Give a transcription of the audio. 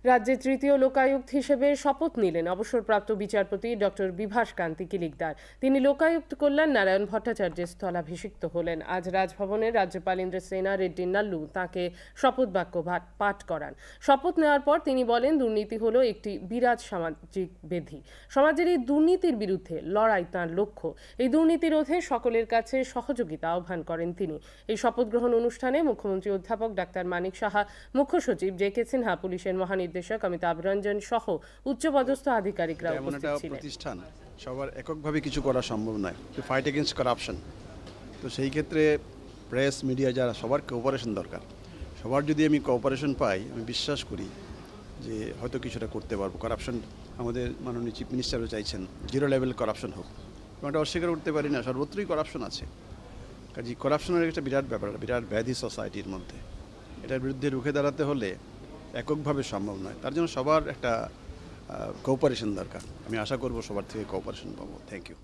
রাজ্যের তৃতীয় লোকায়ুক্ত হিসেবে শপথ নিলেন অবসরপ্রাপ্ত বিচারপতি ডক্টর বিভাস কান্তি কিলিকদার। তিনি লোকায়ুক্ত কল্যাণ নারায়ণ ভট্টাচার্যের স্থলাভিষিক্ত হলেন। আজ রাজভবনে রাজ্যপাল ইন্দ্রসেনা রেড্ডি নাল্লু তাঁকে শপথ বাক্য পাঠ করান। শপথ নেওয়ার পর তিনি বলেন, দুর্নীতি হলো একটি বিরাট সামাজিক ব্যাধি। সমাজের এই দুর্নীতির বিরুদ্ধে লড়াই তাঁর লক্ষ্য। এই দুর্নীতি রোধে সকলের কাছে সহযোগিতা আহ্বান করেন তিনি। এই শপথ গ্রহণ অনুষ্ঠানে মুখ্যমন্ত্রী অধ্যাপক ডাক্তার মানিক সাহা, মুখ্য সচিব জে.কে. সিনহা, পুলিশের মহানির্দেশক অমিতাভ রঞ্জন সহ উচ্চপদস্থ আধিকারিকরা উপস্থিত ছিলেন। প্রতিষ্ঠান সবার এককভাবে কিছু করা সম্ভব নয়, টু ফাইট এগেইনস্ট কারাপশন। তো সেই ক্ষেত্রে প্রেস, মিডিয়া যারা, সবার কোঅপারেশন দরকার। সবার যদি আমি কোঅপারেশন পাই, আমি বিশ্বাস করি যে হয়তো কিছুটা করতে পারবো। কারাপশন, আমাদের মাননীয় চিফ মিনিস্টারও চাইছেন জিরো লেভেল কারাপশন হোক। আমরা অস্বীকার করতে পারি না, সর্বত্রই কারাপশন আছে। কাজে কারাপশনের একটা বিরাট ব্যাপার, বিরাট ব্যাধি সোসাইটির মধ্যে। এটার বিরুদ্ধে রুখে দাঁড়াতে হলে এককভাবে সম্ভব নয়, তার জন্য সবার একটা কোঅপারেশন দরকার। আমি আশা করব সবার থেকে কোঅপারেশন পাবো। Thank you.